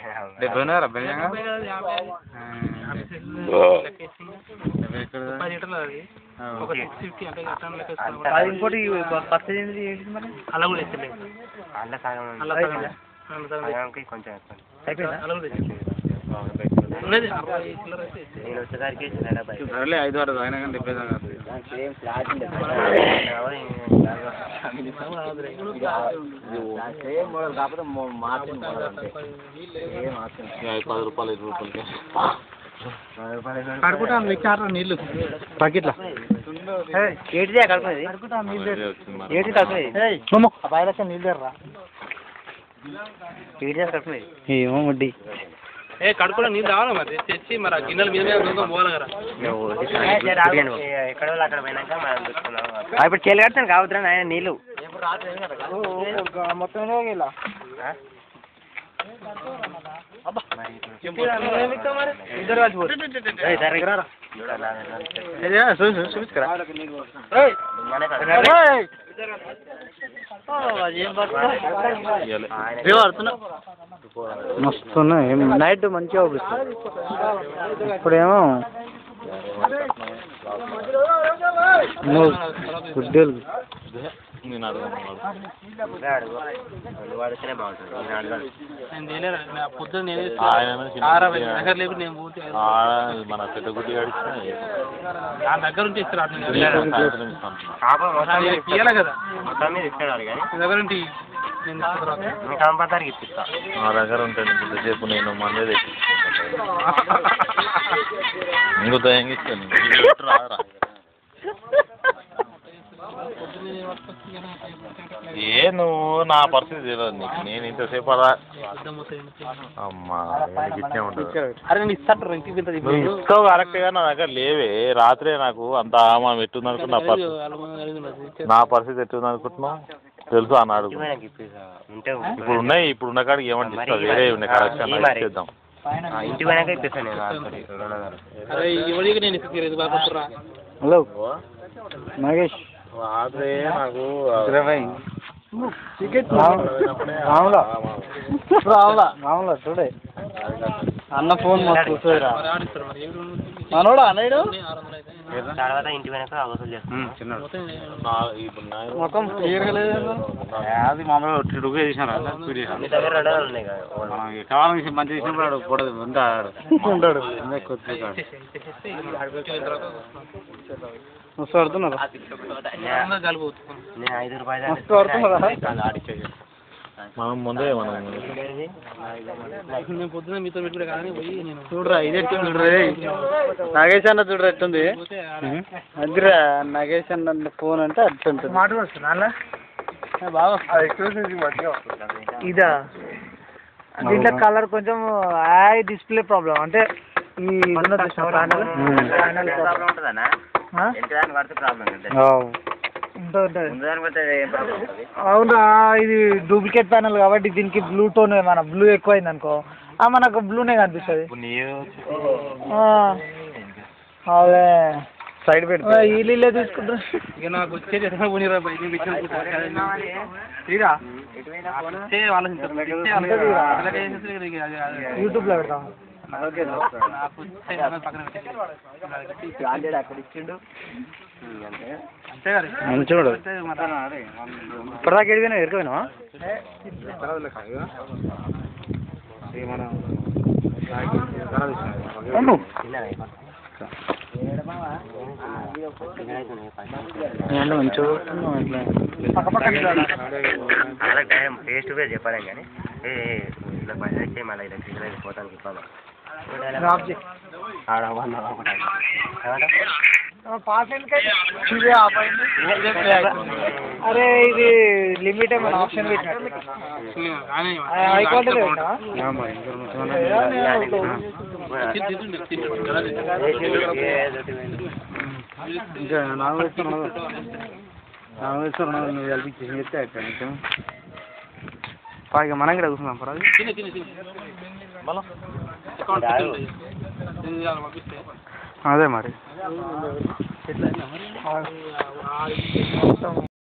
70 బెంజంగా అది ఇంకోటి పర్చేజ్ ఏంటి మరి అలా కూడా ఇస్తలేదు అలా సగం కొంచెం అయిపోయిందా నేను వచ్చేసరికి 5 వరకు అయినా కానీ 70 కాకపోతే మార్చింది 10 రూపాయలు 20 రూపాయలకి కడుకుంటాను విచారణ నీళ్ళు ప్యాకెట్లా ఏటిదే కడుకునేది ఏటి కడుకునేది 5 లక్షలు నీళ్ళు తెర్రా ఏటిదే కడుకునేది ఏమో ముడ్డి కడుపులో నీళ్ళు రావాలి మరి తెచ్చి మరి గిన్నెల మీద పోవాలి కదా ఎక్కడ అక్కడ పోయినాక ఇప్పుడు చెల్లి కడతాను కావద్దురా ఆయన నీళ్ళు మొత్తం ఇలా ఇద్దరు మస్తున్నాయి నైట్ మంచిగా అవుపిస్తుంది ఇప్పుడేమో గుడ్డలు మన పెద్ద గుడ్డి గడిచిన దగ్గర ఉంటే ఇస్తారు కదా దగ్గర ఉంటే నా దగ్గర ఉంటాను ఇంతసేపు నేను మందే తెచ్చి ఇంకొక ఇస్తాను రాదురా నువ్వు నా పరిస్థితి తెలియదు నీకు నేను ఇంతసేపు అలా అమ్మా ఇచ్చే ఉంటుంది నువ్వు ఇస్తావు కరెక్ట్గా నా దగ్గర లేవే రాత్రే నాకు అంత ఆమా ఎట్టుంది అనుకున్నా నా పరిస్థితి ఎట్టుంది అనుకుంటున్నావు తెలుసు అన్నాడు ఇప్పుడు ఉన్నాయి ఇప్పుడు ఉన్న కాడికి ఏమంటే ఇస్తావు వేరే ఉన్నాయి కరెక్షన్ ఇచ్చేద్దాం ఇంటి పోయినాక ఇప్పిస్తాను హలో మహేష్ రాత్రే నాకు రావులా చూడే అన్న ఫోన్ కూర్చోరా మనోడా అన్నయ్యడు తర్వాత ఇంటి వెనక అవసరం చేస్తాను మొత్తం క్లియర్గా లేదు అది మామూలుగా చేసినారు కావాలని మంచి చేసినప్పుడు కూడదు ఉంటాడు మస్తు పడుతున్నారు మస్తు పడుతున్నారా మనం ముందే నేను పొద్దున మీతో పెట్టుకుంటే కానీ పోయి నేను చూడరా ఇది చూడరా నాగేష్ అన్న చూడరా ఎట్టుంది అదిరా నాగేష్ అన్న ఫోన్ అంటే అట్టుంటుంది మాట వస్తుంది అలా బాగా ఇదా దీంట్లో కలర్ కొంచెం డిస్ప్లే ప్రాబ్లం అంటే ఈ అవునా ఇది డూప్లికేట్ ప్యానల్ కాబట్టి దీనికి బ్లూ టోన్ మన బ్లూ ఎక్కువైంది అనుకో మనకు బ్లూనే కనిపిస్తుంది అదే సైడ్ పెట్టి వీళ్ళే తీసుకుంటారు ఇక నాకు వచ్చేది యూట్యూబ్లో పెడతాం మంచోడు ఇప్పటిదాకా ఎడిపోయినా ఎరుకుపోయినావా ఫేస్ టు ఫేస్ చెప్పాలి కానీ ఇలా బయట మళ్ళీ ఇలా పోతానికి ఇవ్వాలి అరే ఇది లిమిట్ ఏమైనా ఆప్షన్ ఇక మనం కూడా కూర్చున్నాం పర్వాలేదు అదే మరి